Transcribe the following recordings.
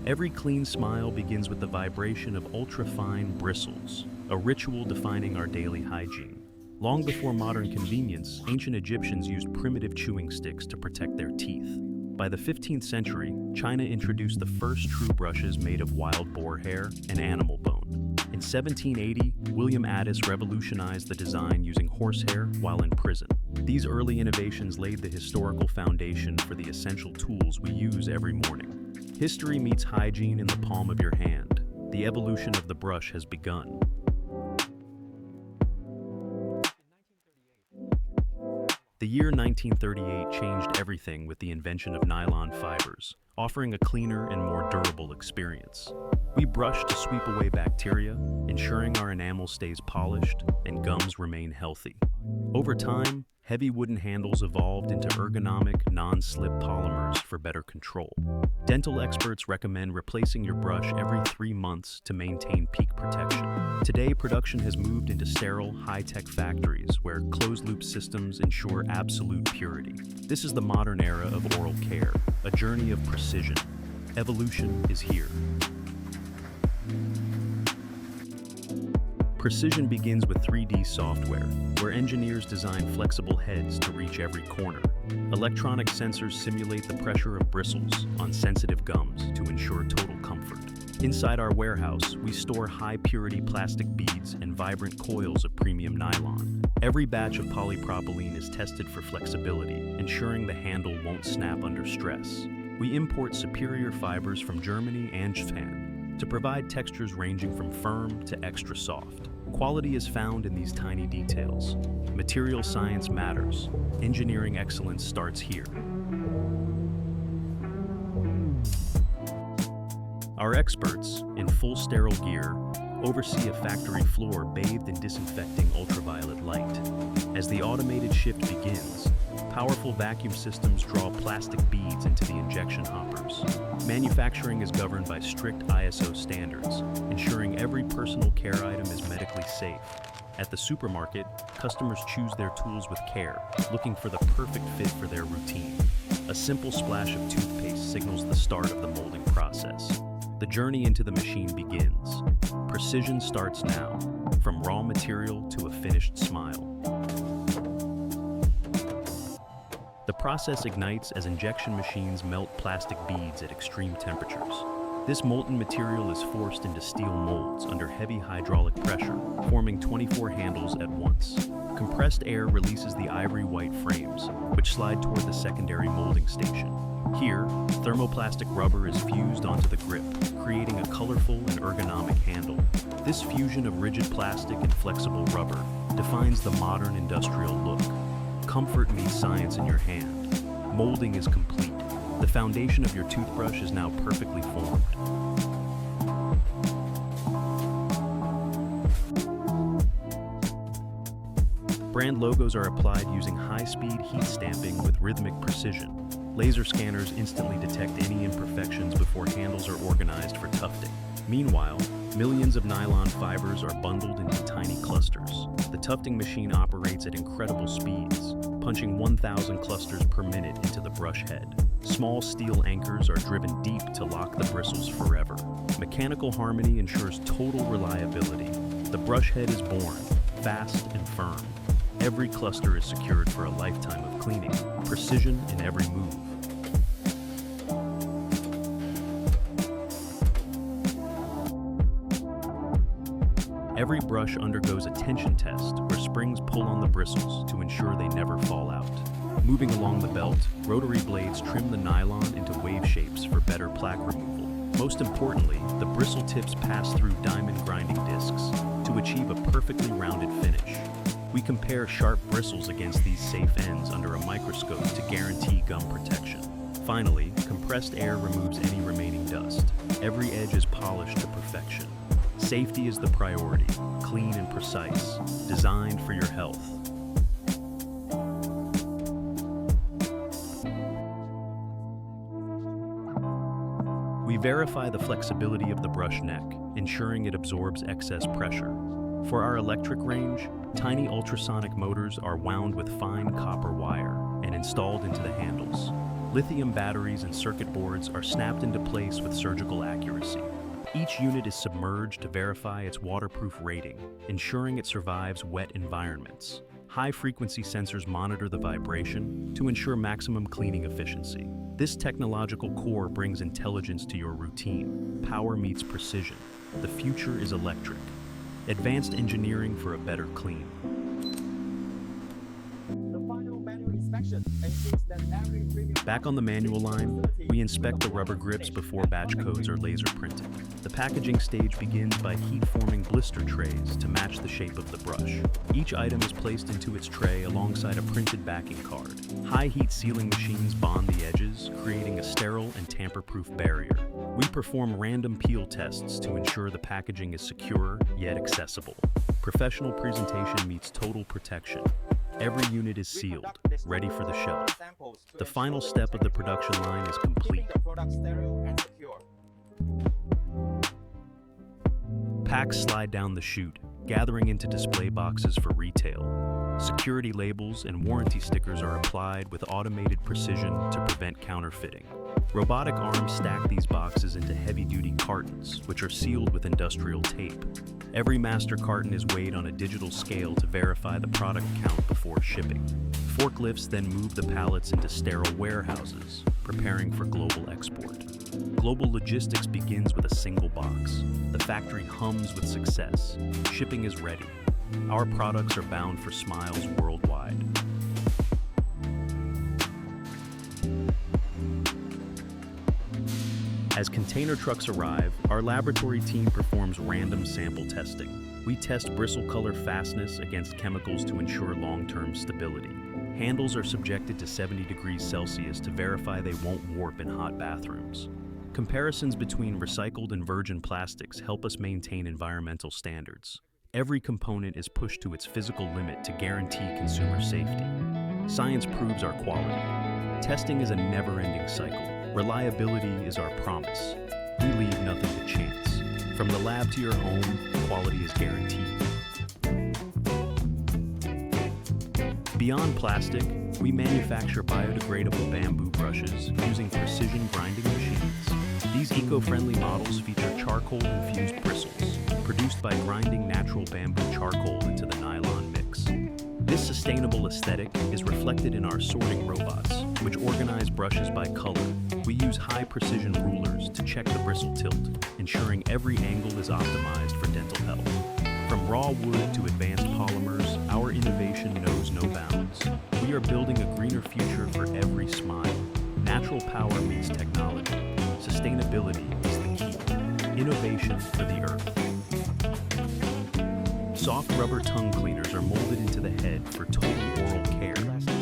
Every clean smile begins with the vibration of ultra-fine bristles, a ritual defining our daily hygiene. Long before modern convenience, ancient Egyptians used primitive chewing sticks to protect their teeth. By the 15th century, China introduced the first true brushes made of wild boar hair and animal bone. In 1780, William Addis revolutionized the design using horsehair while in prison. These early innovations laid the historical foundation for the essential tools we use every morning. History meets hygiene in the palm of your hand. The evolution of the brush has begun. The year 1938 changed everything with the invention of nylon fibers, offering a cleaner and more durable experience. We brush to sweep away bacteria, ensuring our enamel stays polished and gums remain healthy. Over time, heavy wooden handles evolved into ergonomic, non-slip polymers for better control. Dental experts recommend replacing your brush every 3 months to maintain peak protection. Today, production has moved into sterile, high-tech factories where closed-loop systems ensure absolute purity. This is the modern era of oral care, a journey of precision. Evolution is here. Precision begins with 3D software, where engineers design flexible heads to reach every corner. Electronic sensors simulate the pressure of bristles on sensitive gums to ensure total comfort. Inside our warehouse, we store high-purity plastic beads and vibrant coils of premium nylon. Every batch of polypropylene is tested for flexibility, ensuring the handle won't snap under stress. We import superior fibers from Germany and Japan to provide textures ranging from firm to extra soft. Quality is found in these tiny details. Material science matters. Engineering excellence starts here. Our experts, in full sterile gear, oversee a factory floor bathed in disinfecting ultraviolet light. As the automated shift begins, powerful vacuum systems draw plastic beads into the injection hoppers. Manufacturing is governed by strict ISO standards, ensuring every personal care item is medically safe. At the supermarket, customers choose their tools with care, looking for the perfect fit for their routine. A simple splash of toothpaste signals the start of the molding process. The journey into the machine begins. Precision starts now, from raw material to a finished smile. The process ignites as injection machines melt plastic beads at extreme temperatures. This molten material is forced into steel molds under heavy hydraulic pressure, forming 24 handles at once. Compressed air releases the ivory white frames, which slide toward the secondary molding station. Here, thermoplastic rubber is fused onto the grip, creating a colorful and ergonomic handle. This fusion of rigid plastic and flexible rubber defines the modern industrial look. Comfort meets science in your hand. Molding is complete. The foundation of your toothbrush is now perfectly formed. Brand logos are applied using high-speed heat stamping with rhythmic precision. Laser scanners instantly detect any imperfections before handles are organized for tufting. Meanwhile, millions of nylon fibers are bundled into tiny clusters. The tufting machine operates at incredible speeds, punching 1,000 clusters per minute into the brush head. Small steel anchors are driven deep to lock the bristles forever. Mechanical harmony ensures total reliability. The brush head is born, fast and firm. Every cluster is secured for a lifetime of cleaning. Precision in every move. Every brush undergoes a tension test where springs pull on the bristles to ensure they never fall out. Moving along the belt, rotary blades trim the nylon into wave shapes for better plaque removal. Most importantly, the bristle tips pass through diamond grinding discs to achieve a perfectly rounded finish. We compare sharp bristles against these safe ends under a microscope to guarantee gum protection. Finally, compressed air removes any remaining dust. Every edge is polished to perfection. Safety is the priority, clean and precise, designed for your health. We verify the flexibility of the brush neck, ensuring it absorbs excess pressure. For our electric range, tiny ultrasonic motors are wound with fine copper wire and installed into the handles. Lithium batteries and circuit boards are snapped into place with surgical accuracy. Each unit is submerged to verify its waterproof rating, ensuring it survives wet environments. High-frequency sensors monitor the vibration to ensure maximum cleaning efficiency. This technological core brings intelligence to your routine. Power meets precision. The future is electric. Advanced engineering for a better clean. Back on the manual line, we inspect the rubber grips before batch codes are laser printed. The packaging stage begins by heat-forming blister trays to match the shape of the brush. Each item is placed into its tray alongside a printed backing card. High-heat sealing machines bond the edges, creating a sterile and tamper-proof barrier. We perform random peel tests to ensure the packaging is secure yet accessible. Professional presentation meets total protection. Every unit is sealed, ready for the shelf. The final step of the production line is complete. Packs slide down the chute, gathering into display boxes for retail. Security labels and warranty stickers are applied with automated precision to prevent counterfeiting. Robotic arms stack these boxes into heavy-duty cartons, which are sealed with industrial tape. Every master carton is weighed on a digital scale to verify the product count before shipping. Forklifts then move the pallets into sterile warehouses, preparing for global export. Global logistics begins with a single box. The factory hums with success. Shipping is ready. Our products are bound for smiles worldwide. As container trucks arrive, our laboratory team performs random sample testing. We test bristle color fastness against chemicals to ensure long-term stability. Handles are subjected to 70 degrees Celsius to verify they won't warp in hot bathrooms. Comparisons between recycled and virgin plastics help us maintain environmental standards. Every component is pushed to its physical limit to guarantee consumer safety. Science proves our quality. Testing is a never-ending cycle. Reliability is our promise. We leave nothing to chance. From the lab to your home, quality is guaranteed. Beyond plastic, we manufacture biodegradable bamboo brushes using precision grinding machines. These eco-friendly models feature charcoal-infused bristles, produced by grinding natural bamboo charcoal into the nylon mix. This sustainable aesthetic is reflected in our sorting robots, which organize brushes by color. We use high-precision rulers to check the bristle tilt, ensuring every angle is optimized for dental health. From raw wood to advanced polymers, our innovation knows no bounds. We are building a greener future for every smile. Natural power meets technology. Sustainability is the key. Innovation for the earth. Soft rubber tongue cleaners are molded into the head for total oral care.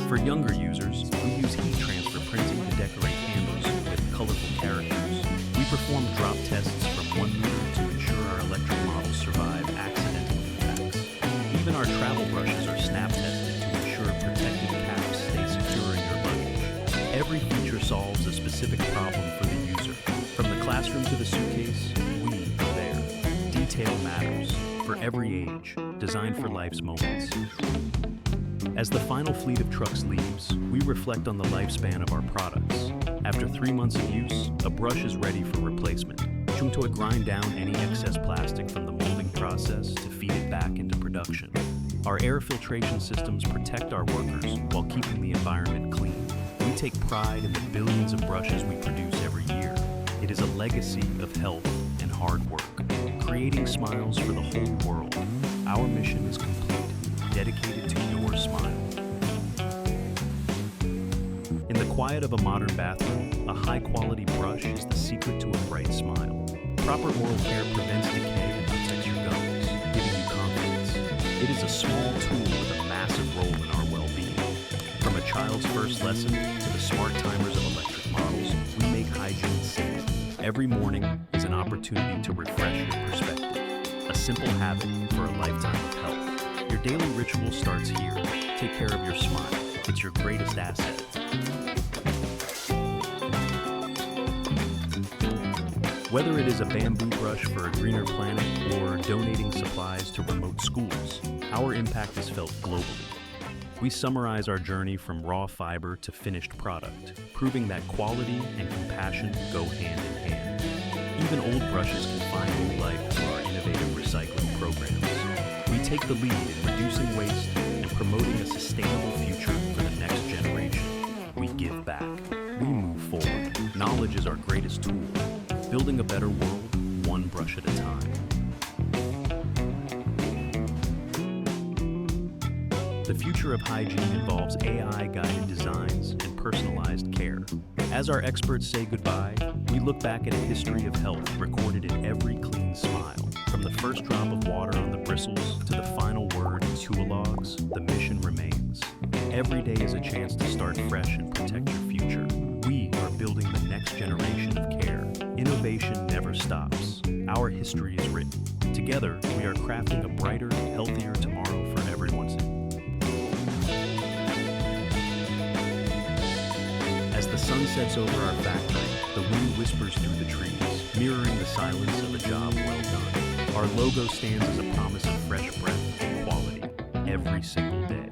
For younger users, we use heat transfer printing to decorate handles with colorful characters. We perform drop tests from 1 meter to ensure our electric models survive accidental impacts. Even our travel brushes are snap tested to ensure protective caps stay secure in your luggage. Every feature solves a specific problem for the user. From the classroom to the suitcase, we are there. Detail matters. For every age, designed for life's moments. As the final fleet of trucks leaves, we reflect on the lifespan of our products. After 3 months of use, a brush is ready for replacement. Junto grind down any excess plastic from the molding process to feed it back into production. Our air filtration systems protect our workers while keeping the environment clean. We take pride in the billions of brushes we produce every year. It is a legacy of health and hard work, creating smiles for the whole world. Our mission is complete, dedicated to your smile. In the quiet of a modern bathroom, a high-quality brush is the secret to a bright smile. Proper oral care prevents decay and protects your gums, giving you confidence. It is a small tool with a massive role in our well-being. From a child's first lesson to the smart timers of electric models, we make hygiene safe. Every morning is an opportunity to refresh your perspective. A simple habit for a lifetime of health. Your daily ritual starts here. Take care of your smile. It's your greatest asset. Whether it is a bamboo brush for a greener planet or donating supplies to remote schools, our impact is felt globally. We summarize our journey from raw fiber to finished product, proving that quality and compassion go hand in hand. Even old brushes can find new life through our innovative recycling programs. We take the lead in reducing waste and promoting a sustainable future for the next generation. We give back. We move forward. Knowledge is our greatest tool, building a better world, one brush at a time. The future of hygiene involves AI-guided designs and personalized care. As our experts say goodbye, we look back at a history of health recorded in every clean smile. From the first drop of water on the bristles to the final word in tool logs, the mission remains. Every day is a chance to start fresh and protect your future. We are building the next generation of care. Innovation never stops. Our history is written. Together, we are crafting a brighter, healthier tomorrow for everyone's. As the sun sets over our factory, the wind whispers through the trees, mirroring the silence of a job well done. Our logo stands as a promise of fresh breath and quality every single day.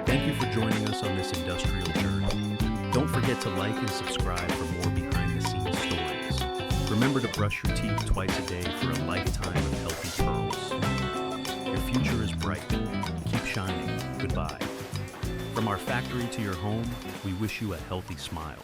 Thank you for joining us on this industrial journey. Don't forget to like and subscribe for more behind-the-scenes stories. Remember to brush your teeth twice a day for a lifetime of healthy pearls. Your future is bright. Keep shining. Goodbye. From our factory to your home, we wish you a healthy smile.